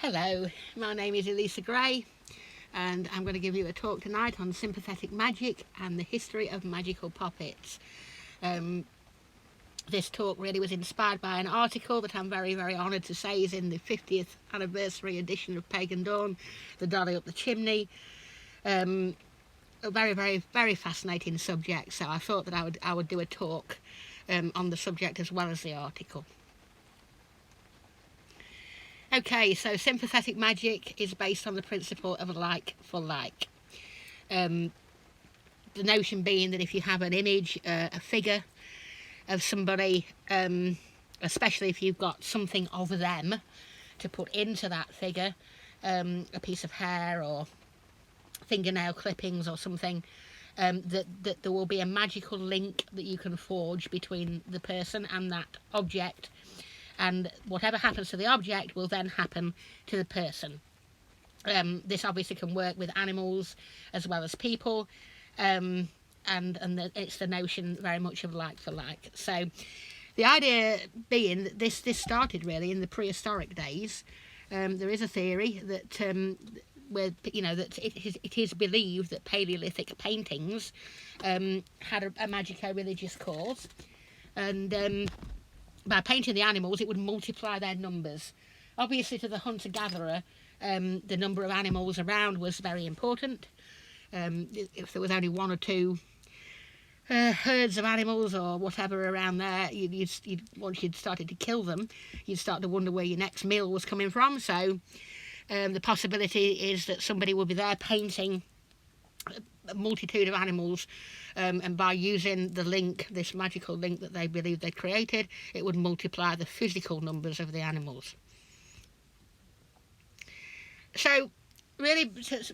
Hello, my name is Elisa Gray and I'm going to give you a talk tonight on sympathetic magic and the history of magical puppets. This talk really was inspired by an article that I'm very honoured to say is in the 50th anniversary edition of Pagan Dawn, The Dolly Up the Chimney. A very fascinating subject, so I thought that I would do a talk on the subject as well as the article. Okay, so sympathetic magic is based on the principle of like for like. The notion being that if you have an image, a figure of somebody, especially if you've got something of them to put into that figure, a piece of hair or fingernail clippings or something, that there will be a magical link that you can forge between the person and that object. And whatever happens to the object will then happen to the person. This obviously can work with animals as well as people, and it's the notion very much of like for like. So the idea being that this started really in the prehistoric days. There is a theory that that it is believed that Paleolithic paintings had a magico-religious cause, and by painting the animals, it would multiply their numbers. Obviously, to the hunter-gatherer, the number of animals around was very important. If there was only one or two herds of animals or whatever around there, once you'd started to kill them, you'd start to wonder where your next meal was coming from. So the possibility is that somebody would be there painting a multitude of animals, and by using the link, this magical link that they believed they'd created, it would multiply the physical numbers of the animals. So really,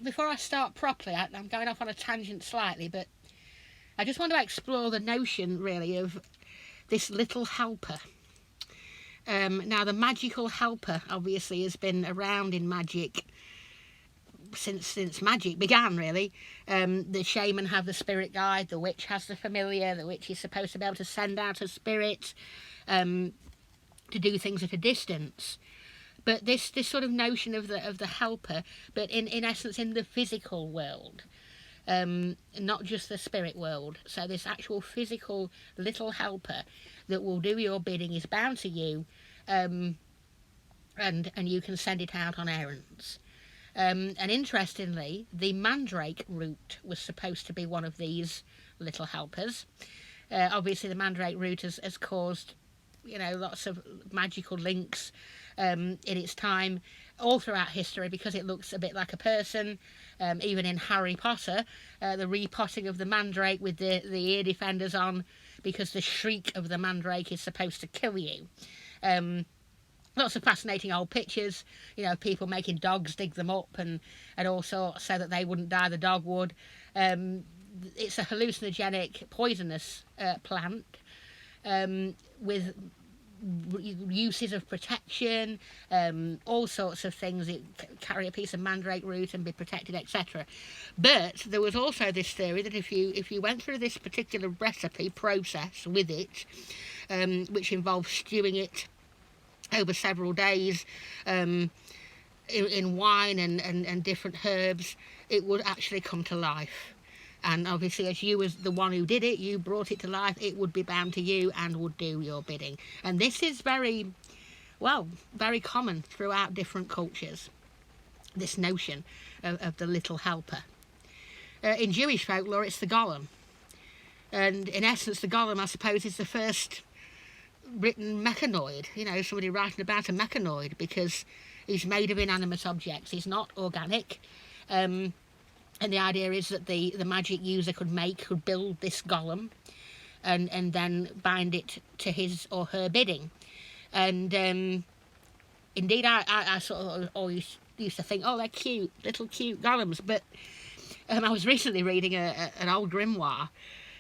before I start properly, I'm going off on a tangent slightly, but I just want to explore the notion really of this little helper. Now the magical helper obviously has been around in magic since magic began, really. The shaman have the spirit guide, the witch has the familiar, the witch is supposed to be able to send out a spirit to do things at a distance. But this sort of notion of the helper, but in essence in the physical world, not just the spirit world. So this actual physical little helper that will do your bidding is bound to you, and you can send it out on errands. And interestingly, the mandrake root was supposed to be one of these little helpers. Obviously, the mandrake root has caused, lots of magical links in its time, all throughout history, because it looks a bit like a person. Even in Harry Potter, the repotting of the mandrake with the ear defenders on, because the shriek of the mandrake is supposed to kill you. Lots of fascinating old pictures, people making dogs dig them up and all sorts so that they wouldn't die, the dog would. It's a hallucinogenic, poisonous plant with uses of protection, all sorts of things. It carry a piece of mandrake root and be protected, etc. But there was also this theory that if you went through this particular recipe process with it, which involves stewing it over several days in wine and different herbs, it would actually come to life. And obviously, as you was the one who did it, you brought it to life, it would be bound to you and would do your bidding. And this is very common throughout different cultures, this notion of the little helper. In Jewish folklore, it's the Golem. And in essence, the Golem, I suppose, is the first written mechanoid, somebody writing about a mechanoid, because he's made of inanimate objects. He's not organic, and the idea is that the magic user could build this golem and then bind it to his or her bidding. And indeed I sort of always used to think, oh, they're cute, little cute golems, but I was recently reading an old grimoire,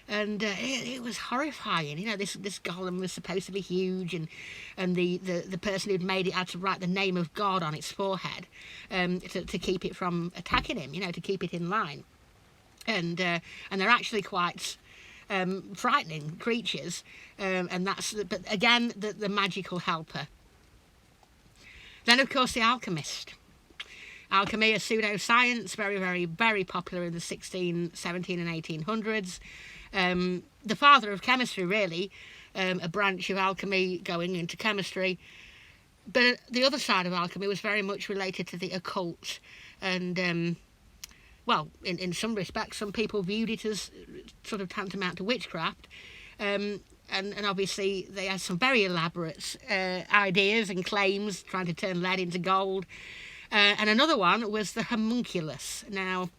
and it was horrifying. This golem was supposed to be huge, and the person who'd made it had to write the name of God on its forehead to keep it from attacking him, to keep it in line. And they're actually quite frightening creatures, but again, the magical helper. Then, of course, the Alchemist. Alchemy, a pseudoscience, very, very, very popular in the 16, 17 and 1800s. The father of chemistry, really, a branch of alchemy going into chemistry. But the other side of alchemy was very much related to the occult. And, well, in some respects, some people viewed it as sort of tantamount to witchcraft. And obviously they had some very elaborate ideas and claims, trying to turn lead into gold. And another one was the homunculus. Now,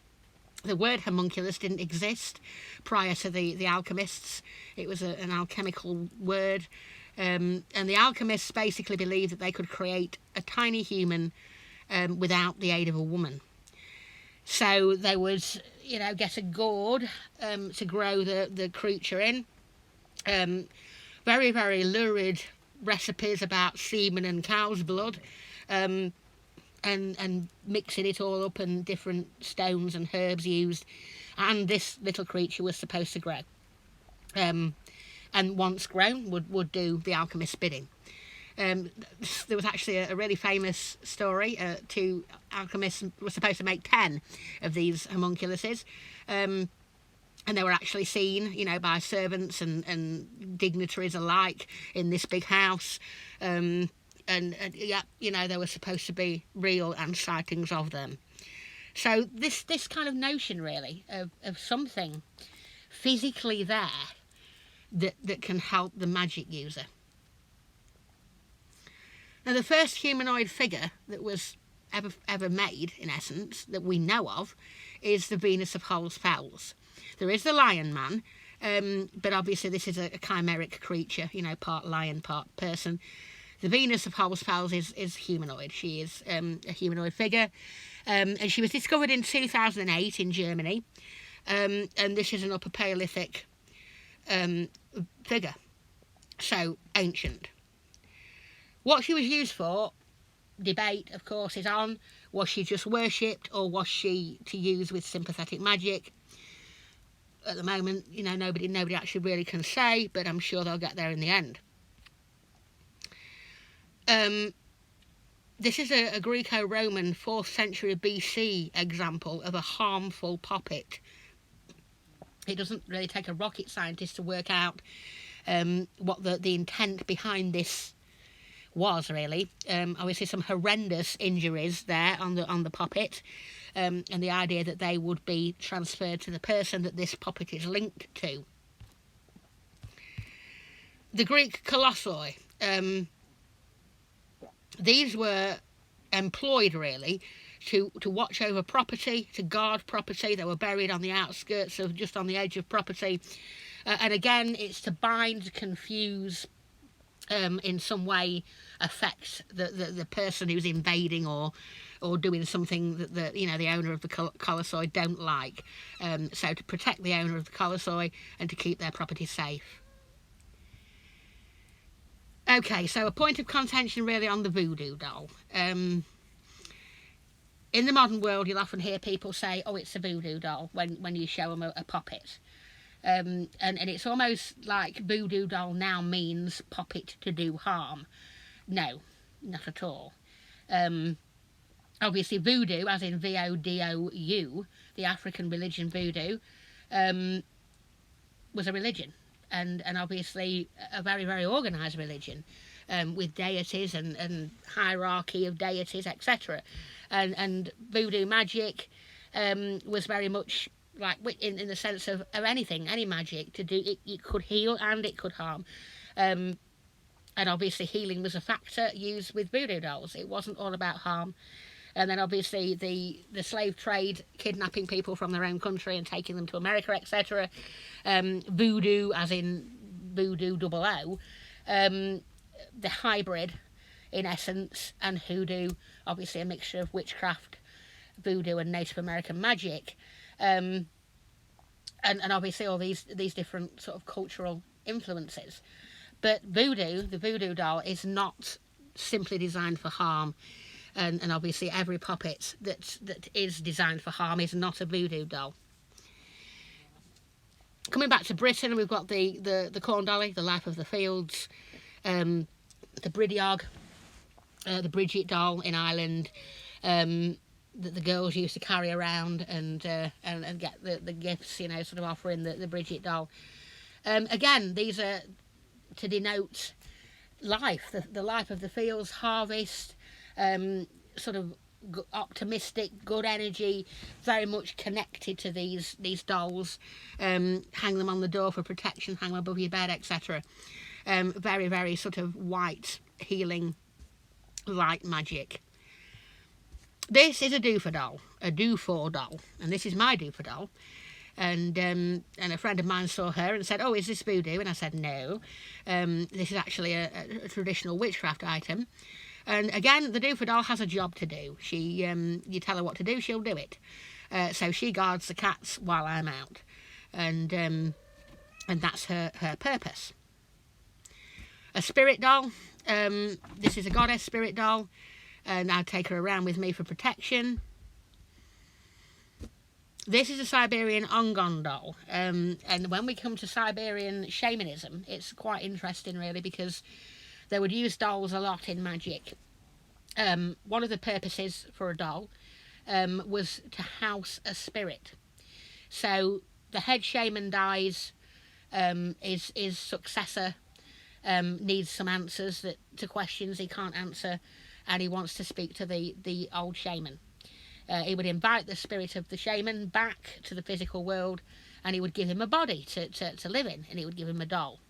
the word homunculus didn't exist prior to the alchemists. It was an alchemical word. And the alchemists basically believed that they could create a tiny human without the aid of a woman. So they would, get a gourd to grow the creature in. Very, very lurid recipes about semen and cow's blood. And mixing it all up, and different stones and herbs used, and this little creature was supposed to grow, and once grown would do the alchemist's bidding. There was actually a really famous story. Two alchemists were supposed to make 10 of these homunculuses, and they were actually seen, by servants and dignitaries alike in this big house. And there were supposed to be real and sightings of them. So this kind of notion, really, of something physically there that can help the magic user. Now, the first humanoid figure that was ever made, in essence, that we know of, is the Venus of Hulls Fells. There is the Lion Man, but obviously this is a chimeric creature, part lion, part person. The Venus of Hulls Fells is humanoid. She is a humanoid figure, and she was discovered in 2008 in Germany, and this is an Upper Paleolithic figure, so ancient. What she was used for, debate, of course, is on. Was she just worshipped, or was she to use with sympathetic magic? At the moment, nobody actually really can say, but I'm sure they'll get there in the end. This is a Greco-Roman 4th century BC example of a harmful poppet. It doesn't really take a rocket scientist to work out what the intent behind this was, really. Obviously some horrendous injuries there on the poppet, and the idea that they would be transferred to the person that this poppet is linked to. The Greek colossi. These were employed, really, to watch over property, to guard property. They were buried on the outskirts of, just on the edge of property. And again, it's to bind, confuse, in some way affect the person who's invading or doing something that the owner of the colossi don't like. So to protect the owner of the colossi and to keep their property safe. Okay, so a point of contention really on the voodoo doll. In the modern world, you'll often hear people say, oh, it's a voodoo doll, when you show them a poppet. And it's almost like voodoo doll now means poppet to do harm. No, not at all. Obviously voodoo, as in V-O-D-O-U, the African religion voodoo, was a religion. And obviously a very, very organised religion, with deities and hierarchy of deities, etc. And voodoo magic was very much like in the sense of anything, any magic to do. It could heal and it could harm. And obviously healing was a factor used with voodoo dolls. It wasn't all about harm. And then obviously the slave trade, kidnapping people from their own country and taking them to America, etc. Voodoo, as in voodoo double O, the hybrid in essence, and hoodoo, obviously a mixture of witchcraft, voodoo and Native American magic. And obviously all these different sort of cultural influences. But voodoo, the voodoo doll, is not simply designed for harm. And obviously every puppet that is designed for harm is not a voodoo doll. Coming back to Britain, we've got the corn dolly, the life of the fields, the bridiog, the Bridget doll in Ireland, that the girls used to carry around and get the gifts, you know, sort of offering the Bridget doll. Again, these are to denote life, the life of the fields, harvest, sort of optimistic, good energy, very much connected to these dolls. Hang them on the door for protection, hang them above your bed, etc. Very, very sort of white, healing, light magic. This is a do-for doll, and this is my do-for doll. And a friend of mine saw her and said, "Oh, is this voodoo?" And I said, "No, this is actually a traditional witchcraft item." And again, the do-for doll has a job to do. She, you tell her what to do, she'll do it. So she guards the cats while I'm out, and that's her purpose. A spirit doll. This is a goddess spirit doll, and I take her around with me for protection. This is a Siberian Ongon doll, and when we come to Siberian shamanism, it's quite interesting really, because they would use dolls a lot in magic. One of the purposes for a doll was to house a spirit. So the head shaman dies, his successor needs some answers to questions he can't answer, and he wants to speak to the old shaman. He would invite the spirit of the shaman back to the physical world, and he would give him a body to live in, and he would give him a doll.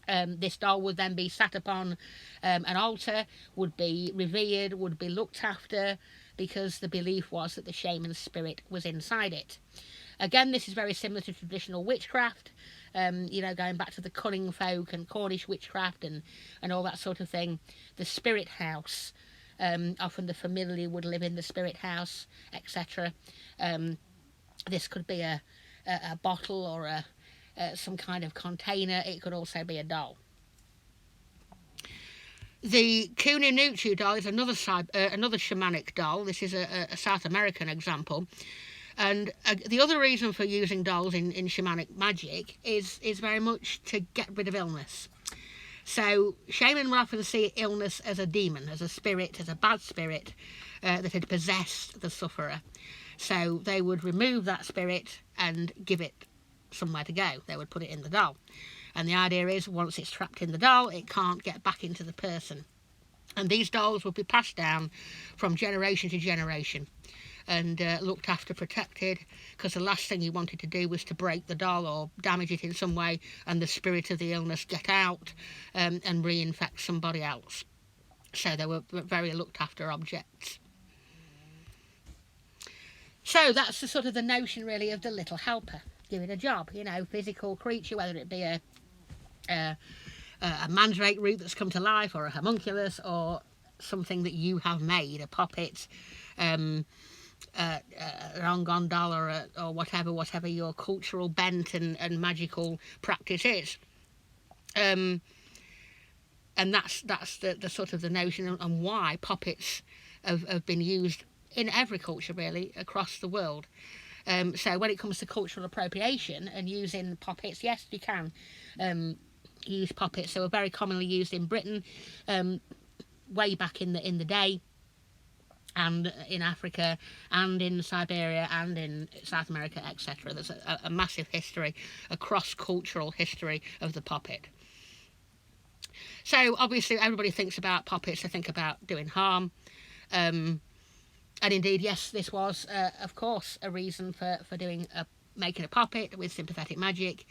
This doll would then be sat upon an altar, would be revered, would be looked after, because the belief was that the shaman's spirit was inside it. Again, this is very similar to traditional witchcraft, you know, going back to the cunning folk and Cornish witchcraft and all that sort of thing. The spirit house, often the familiar would live in the spirit house, etc. This could be a bottle or some kind of container. It could also be a doll. The Kununuchu doll is another shamanic doll. This is a South American example. And the other reason for using dolls in shamanic magic is very much to get rid of illness. So shaman will often see illness as a demon, as a spirit, as a bad spirit that had possessed the sufferer. So they would remove that spirit and give it somewhere to go. They would put it in the doll. And the idea is, once it's trapped in the doll, it can't get back into the person. And these dolls would be passed down from generation to generation and looked after, protected, because the last thing you wanted to do was to break the doll or damage it in some way and the spirit of the illness get out and reinfect somebody else. So they were very looked after objects. So that's the sort of the notion really of the little helper, doing a job, you know, physical creature, whether it be a mandrake root that's come to life, or a homunculus, or something that you have made, a poppet, an ongon doll, or whatever your cultural bent and magical practice is. And that's the sort of the notion and why poppets have been used in every culture really across the world. So when it comes to cultural appropriation and using poppets, yes, you can use poppets. They were very commonly used in Britain way back in the day, and in Africa, and in Siberia, and in South America, etc. There's a massive history, a cross-cultural history of the poppet. So obviously everybody thinks about poppets, they think about doing harm. And indeed, yes, this was, of course, a reason for making a poppet with sympathetic magic.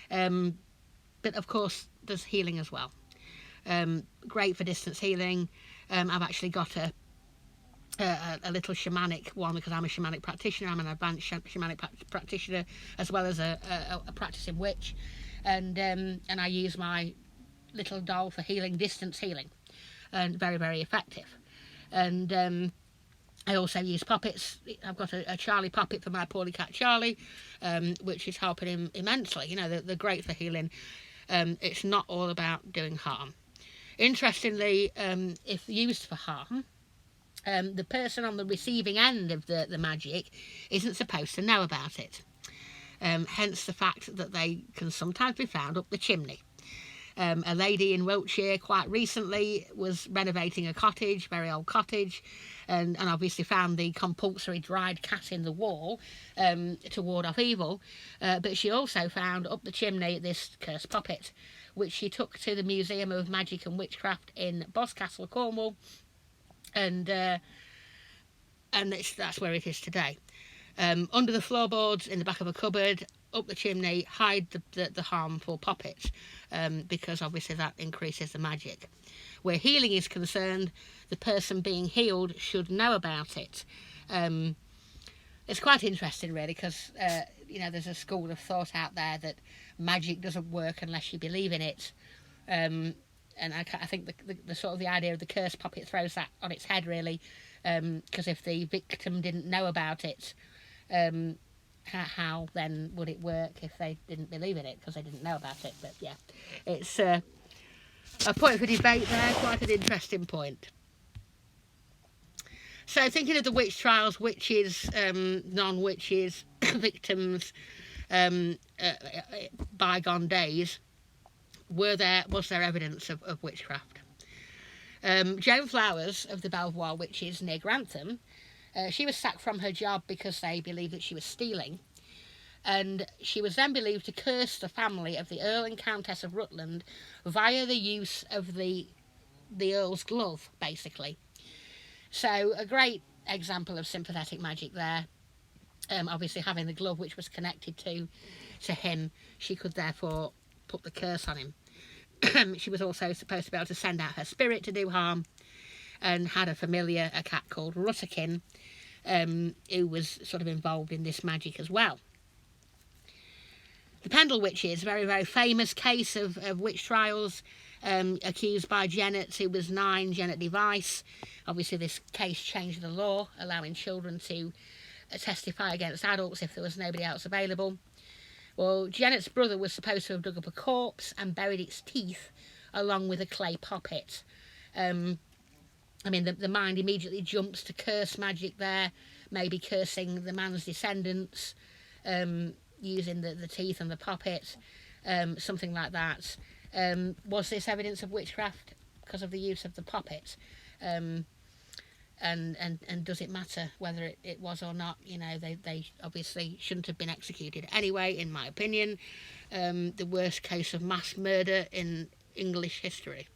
But of course, there's healing as well. Great for distance healing. I've actually got a little shamanic one, because I'm a shamanic practitioner. I'm an advanced shamanic practitioner, as well as a practicing witch. And I use my little doll for healing, distance healing, and very, very effective. And I also use poppets. I've got a Charlie poppet for my poorly cat Charlie, which is helping him immensely. You know, they're great for healing. It's not all about doing harm. Interestingly, if used for harm, the person on the receiving end of the magic isn't supposed to know about it. Hence the fact that they can sometimes be found up the chimney. A lady in Wiltshire quite recently was renovating a cottage, very old cottage, and obviously found the compulsory dried cat in the wall to ward off evil. But she also found up the chimney this cursed puppet, which she took to the Museum of Magic and Witchcraft in Boscastle, Cornwall, and that's where it is today. Under the floorboards, in the back of a cupboard, up the chimney, hide the harmful poppet, because obviously that increases the magic. Where healing is concerned, the person being healed should know about it. It's quite interesting, really, because there's a school of thought out there that magic doesn't work unless you believe in it, and I think the sort of the idea of the cursed puppet throws that on its head, really, because if the victim didn't know about it, how then would it work if they didn't believe in it because they didn't know about it? But yeah, it's a point for debate there, quite an interesting point. So thinking of the witch trials, witches, non-witches, victims, bygone days, was there evidence of witchcraft? Joan Flowers of the Belvoir Witches near Grantham, she was sacked from her job because they believed that she was stealing, and she was then believed to curse the family of the Earl and Countess of Rutland via the use of the Earl's glove, basically. So a great example of sympathetic magic there. Obviously having the glove which was connected to him, she could therefore put the curse on him. She was also supposed to be able to send out her spirit to do harm, and had a familiar, a cat called Rutterkin, who was sort of involved in this magic as well. The Pendle Witches, very, very famous case of witch trials, accused by Janet, who was 9, Janet Device. Obviously this case changed the law, allowing children to testify against adults if there was nobody else available. Well, Janet's brother was supposed to have dug up a corpse and buried its teeth along with a clay poppet. The mind immediately jumps to curse magic there, maybe cursing the man's descendants, using the teeth and the poppet, something like that. Was this evidence of witchcraft because of the use of the poppet? And does it matter whether it was or not? They obviously shouldn't have been executed anyway, in my opinion. The worst case of mass murder in English history.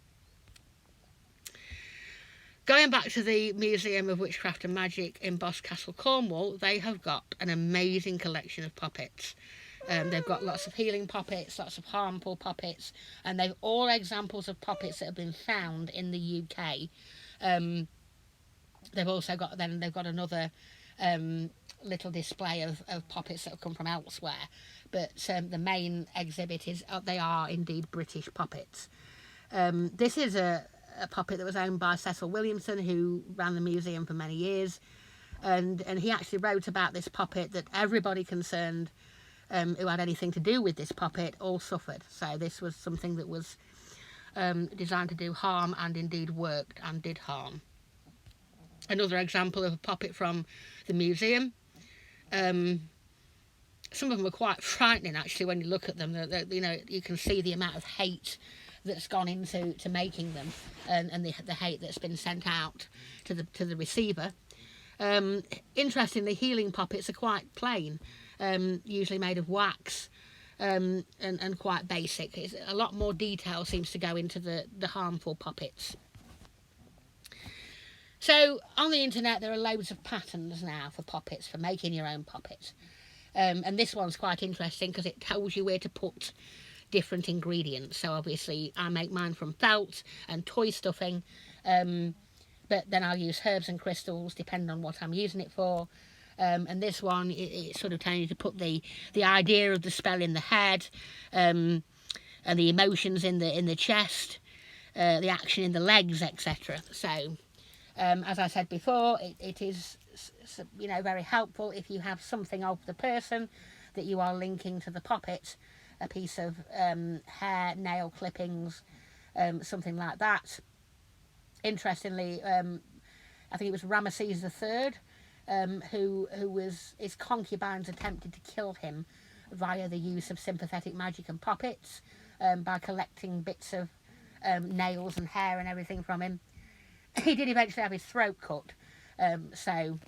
Going back to the Museum of Witchcraft and Magic in Boscastle, Cornwall, they have got an amazing collection of puppets. They've got lots of healing puppets, lots of harmful puppets, and they've all examples of puppets that have been found in the UK. They've also got another little display of puppets that have come from elsewhere, but the main exhibit is they are indeed British puppets. This is a puppet that was owned by Cecil Williamson, who ran the museum for many years, and he actually wrote about this puppet that everybody concerned who had anything to do with this puppet all suffered. So this was something that was designed to do harm, and indeed worked and did harm. Another example of a puppet from the museum. Some of them are quite frightening, actually, when you look at them. You can see the amount of hate that's gone into making them, and the hate that's been sent out to the receiver. Interestingly, healing puppets are quite plain, usually made of wax, and quite basic. A lot more detail seems to go into the harmful puppets. So on the internet there are loads of patterns now for puppets, for making your own puppet, and this one's quite interesting because it tells you where to put different ingredients. So obviously I make mine from felt and toy stuffing, but then I'll use herbs and crystals depending on what I'm using it for. And this one, it's sort of telling you to put the idea of the spell in the head, and the emotions in the chest, the action in the legs, etc. So as I said before, it is very helpful if you have something of the person that you are linking to the puppet, a piece of hair, nail clippings, something like that. Interestingly, I think it was Ramesses III, his concubines attempted to kill him via the use of sympathetic magic and puppets, by collecting bits of nails and hair and everything from him. He did eventually have his throat cut, so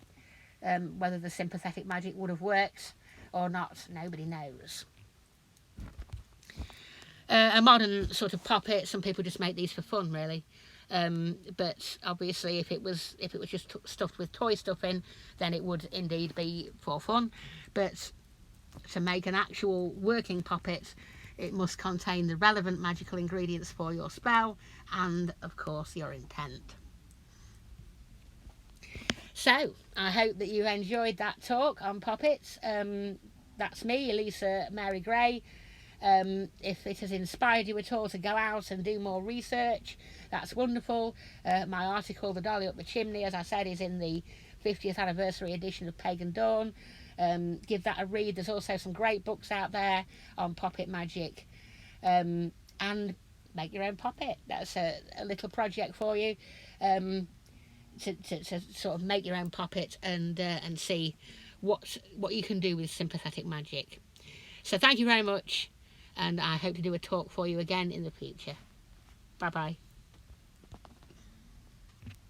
whether the sympathetic magic would have worked or not, nobody knows. A modern sort of poppet, some people just make these for fun, really. But obviously, if it was just stuffed with toy stuff in, then it would indeed be for fun. But to make an actual working poppet, it must contain the relevant magical ingredients for your spell and, of course, your intent. So, I hope that you enjoyed that talk on Poppets. That's me, Elisa Mary Gray. If it has inspired you at all to go out and do more research, that's wonderful. My article, The Dolly Up the Chimney, as I said, is in the 50th anniversary edition of Pagan Dawn. Give that a read. There's also some great books out there on poppet magic. And make your own poppet. That's a little project for you. To sort of make your own poppet and see what you can do with sympathetic magic. So thank you very much, and I hope to do a talk for you again in the future. Bye bye.